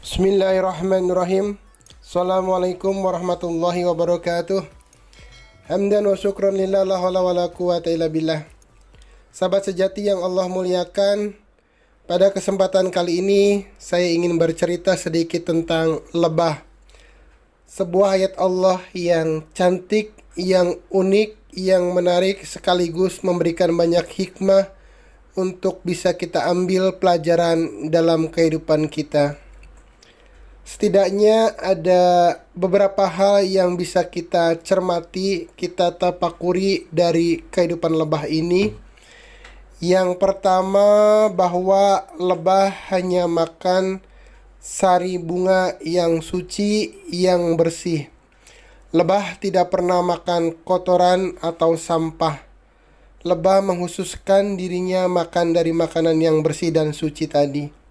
Bismillahirrahmanirrahim. Assalamualaikum warahmatullahi wabarakatuh. Hamdan wa syukran lillah la haula wala quwata illa billah. Sahabat sejati yang Allah muliakan, pada kesempatan kali ini saya ingin bercerita sedikit tentang lebah. Sebuah ayat Allah yang cantik, yang unik, yang menarik sekaligus memberikan banyak hikmah untuk bisa kita ambil pelajaran dalam kehidupan kita. Setidaknya ada beberapa hal yang bisa kita cermati, kita tapakuri dari kehidupan lebah ini. Yang pertama, bahwa lebah hanya makan sari bunga yang suci, yang bersih. Lebah tidak pernah makan kotoran atau sampah. Lebah menghususkan dirinya makan dari makanan yang bersih dan suci tadi.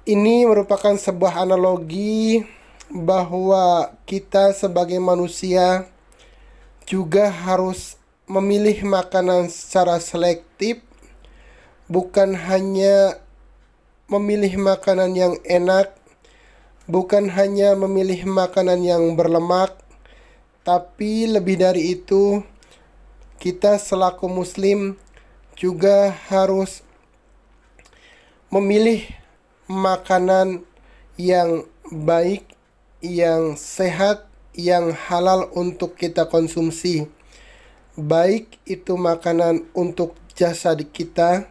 Ini merupakan sebuah analogi bahwa kita sebagai manusia juga harus memilih makanan secara selektif, bukan hanya memilih makanan yang enak, bukan hanya memilih makanan yang berlemak, tapi lebih dari itu, kita selaku muslim juga harus memilih makanan yang baik, yang sehat, yang halal untuk kita konsumsi. Baik itu makanan untuk jasad kita,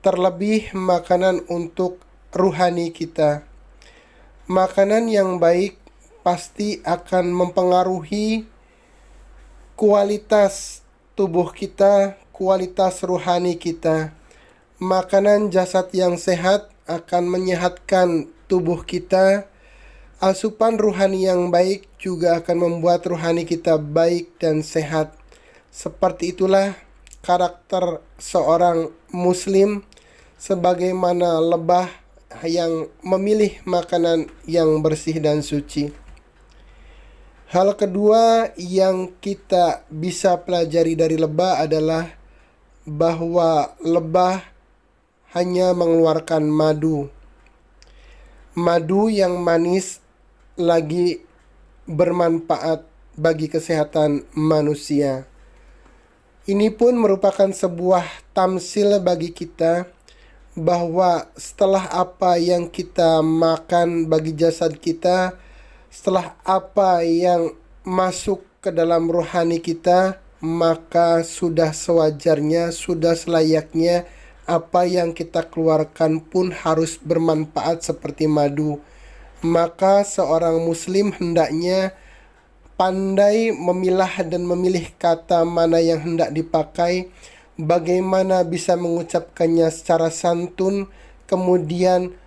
terlebih makanan untuk ruhani kita. Makanan yang baik pasti akan mempengaruhi kualitas tubuh kita, kualitas ruhani kita. Makanan jasad yang sehat akan menyehatkan tubuh kita. Asupan ruhani yang baik juga akan membuat ruhani kita baik dan sehat. Seperti itulah karakter seorang muslim, sebagaimana lebah yang memilih makanan yang bersih dan suci. Hal kedua yang kita bisa pelajari dari lebah adalah bahwa lebah hanya mengeluarkan madu. Madu yang manis lagi bermanfaat bagi kesehatan manusia. Ini pun merupakan sebuah tamsil bagi kita bahwa setelah apa yang kita makan bagi jasad kita, setelah apa yang masuk ke dalam rohani kita, maka sudah sewajarnya, sudah selayaknya apa yang kita keluarkan pun harus bermanfaat seperti madu. Maka seorang muslim hendaknya pandai memilah dan memilih kata mana yang hendak dipakai, bagaimana bisa mengucapkannya secara santun, kemudian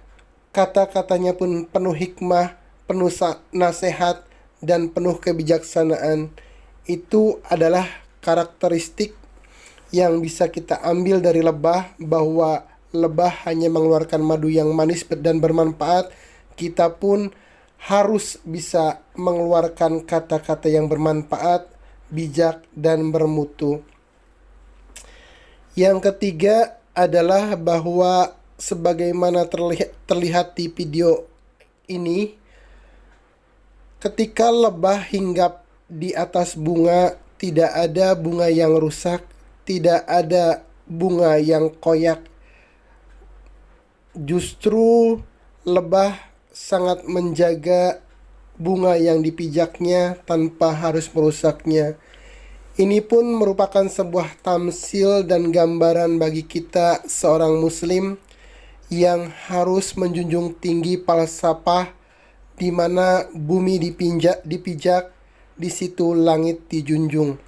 kata-katanya pun penuh hikmah, penuh nasihat, dan penuh kebijaksanaan. Itu adalah karakteristik yang bisa kita ambil dari lebah, bahwa lebah hanya mengeluarkan madu yang manis dan bermanfaat. Kita pun harus bisa mengeluarkan kata-kata yang bermanfaat, bijak, dan bermutu. Yang ketiga adalah bahwa sebagaimana terlihat di video ini, ketika lebah hinggap di atas bunga, tidak ada bunga yang rusak, tidak ada bunga yang koyak. Justru lebah sangat menjaga bunga yang dipijaknya tanpa harus merusaknya. Ini pun merupakan sebuah tamsil dan gambaran bagi kita seorang muslim yang harus menjunjung tinggi falsafah, di mana bumi dipijak, di situ langit dijunjung.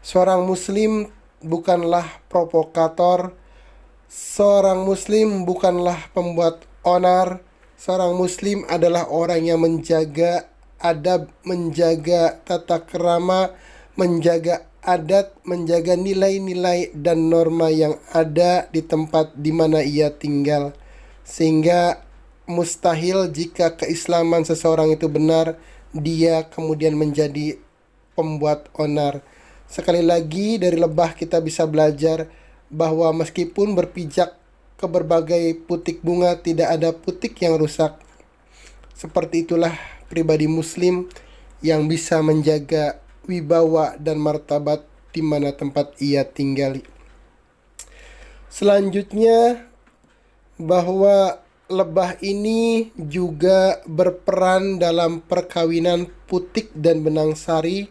Seorang muslim bukanlah provokator, seorang muslim bukanlah pembuat onar. Seorang muslim adalah orang yang menjaga adab, menjaga tata krama, menjaga adat, menjaga nilai-nilai dan norma yang ada di tempat di mana ia tinggal. Sehingga mustahil jika keislaman seseorang itu benar, dia kemudian menjadi pembuat onar. Sekali lagi dari lebah kita bisa belajar bahwa meskipun berpijak ke berbagai putik bunga, tidak ada putik yang rusak. Seperti itulah pribadi muslim yang bisa menjaga wibawa dan martabat di mana tempat ia tinggali. Selanjutnya, bahwa lebah ini juga berperan dalam perkawinan putik dan benang sari.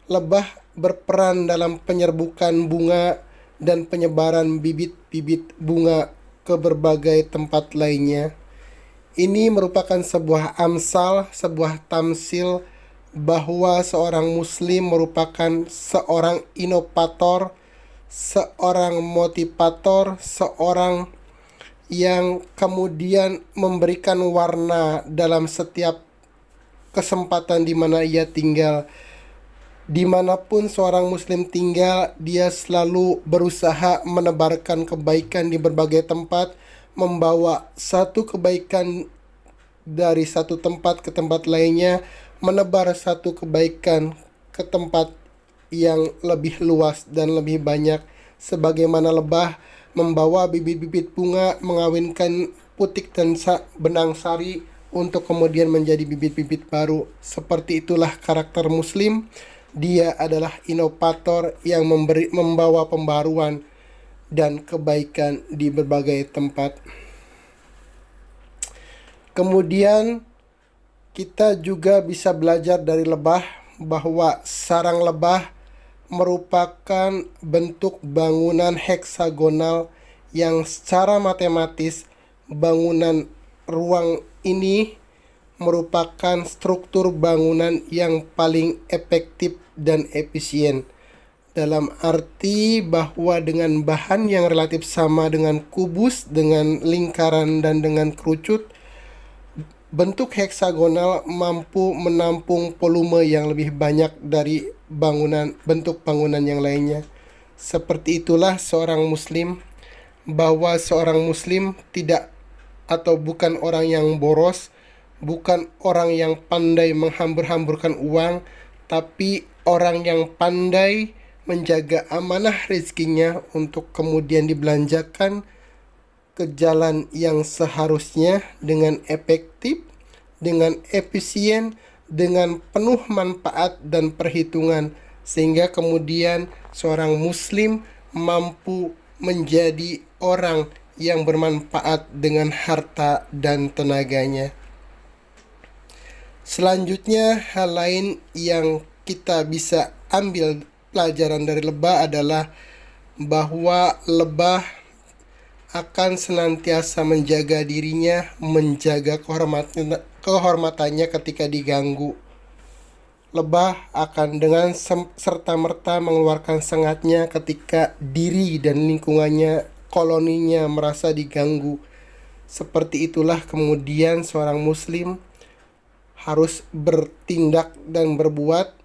Lebah berperan dalam penyerbukan bunga dan penyebaran bibit-bibit bunga ke berbagai tempat lainnya. Ini merupakan sebuah amsal, sebuah tamsil bahwa seorang muslim merupakan seorang inovator, seorang motivator, seorang yang kemudian memberikan warna dalam setiap kesempatan di mana ia tinggal. Dimanapun seorang muslim tinggal, dia selalu berusaha menebarkan kebaikan di berbagai tempat, membawa satu kebaikan dari satu tempat ke tempat lainnya, menebar satu kebaikan ke tempat yang lebih luas dan lebih banyak. Sebagaimana lebah membawa bibit-bibit bunga, mengawinkan putik dan benang sari untuk kemudian menjadi bibit-bibit baru. Seperti itulah karakter muslim. Dia adalah inovator yang membawa pembaruan dan kebaikan di berbagai tempat. Kemudian kita juga bisa belajar dari lebah bahwa sarang lebah merupakan bentuk bangunan heksagonal yang secara matematis bangunan ruang ini merupakan struktur bangunan yang paling efektif dan efisien. Dalam arti bahwa dengan bahan yang relatif sama dengan kubus, dengan lingkaran dan dengan kerucut, bentuk heksagonal mampu menampung volume yang lebih banyak dari bentuk bangunan yang lainnya. Seperti itulah seorang muslim, bahwa seorang muslim tidak atau bukan orang yang boros, bukan orang yang pandai menghambur-hamburkan uang, tapi orang yang pandai menjaga amanah rezekinya untuk kemudian dibelanjakan ke jalan yang seharusnya dengan efektif, dengan efisien, dengan penuh manfaat dan perhitungan, sehingga kemudian seorang muslim mampu menjadi orang yang bermanfaat dengan harta dan tenaganya. Selanjutnya, hal lain yang kita bisa ambil pelajaran dari lebah adalah bahwa lebah akan senantiasa menjaga dirinya, menjaga kehormatannya ketika diganggu. Lebah akan dengan serta-merta mengeluarkan sengatnya ketika diri dan lingkungannya, koloninya merasa diganggu. Seperti itulah kemudian seorang muslim harus bertindak dan berbuat.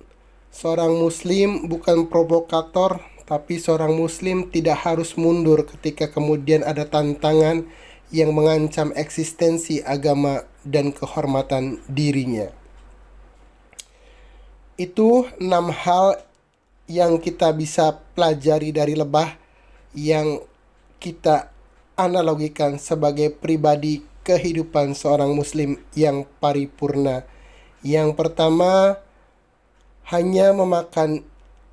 Seorang muslim bukan provokator, tapi seorang muslim tidak harus mundur ketika kemudian ada tantangan yang mengancam eksistensi agama dan kehormatan dirinya. Itu 6 hal yang kita bisa pelajari dari lebah yang kita analogikan sebagai pribadi kehidupan seorang muslim yang paripurna. Yang pertama, hanya memakan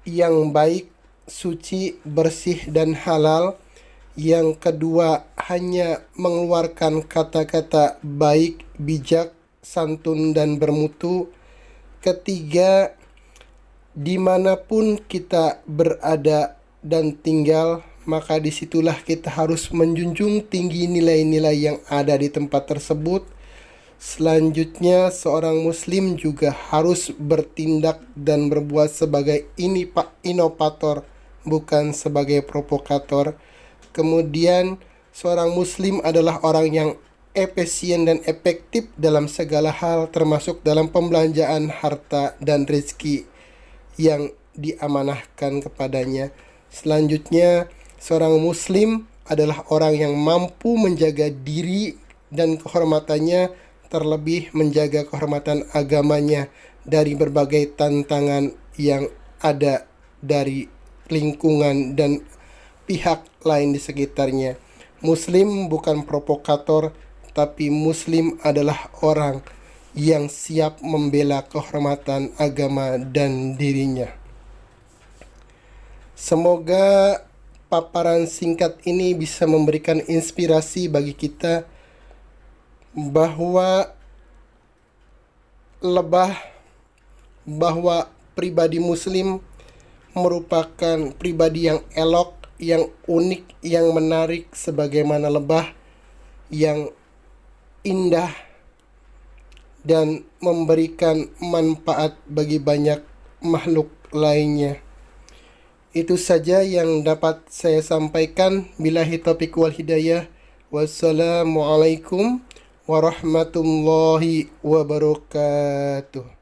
yang baik, suci, bersih, dan halal. Yang kedua, hanya mengeluarkan kata-kata baik, bijak, santun, dan bermutu. Ketiga, dimanapun kita berada dan tinggal, maka disitulah kita harus menjunjung tinggi nilai-nilai yang ada di tempat tersebut. Selanjutnya, seorang muslim juga harus bertindak dan berbuat sebagai inovator, bukan sebagai provokator. Kemudian, seorang muslim adalah orang yang efisien dan efektif dalam segala hal, termasuk dalam pembelanjaan harta dan rezeki yang diamanahkan kepadanya. Selanjutnya, seorang muslim adalah orang yang mampu menjaga diri dan kehormatannya, terlebih menjaga kehormatan agamanya dari berbagai tantangan yang ada dari lingkungan dan pihak lain di sekitarnya. Muslim bukan provokator, tapi Muslim adalah orang yang siap membela kehormatan agama dan dirinya. Semoga paparan singkat ini bisa memberikan inspirasi bagi kita bahwa pribadi Muslim merupakan pribadi yang elok, yang unik, yang menarik, sebagaimana lebah yang indah dan memberikan manfaat bagi banyak makhluk lainnya. Itu saja yang dapat saya sampaikan. Billahi taufiq wal hidayah. Wassalamualaikum warahmatullahi wabarakatuh.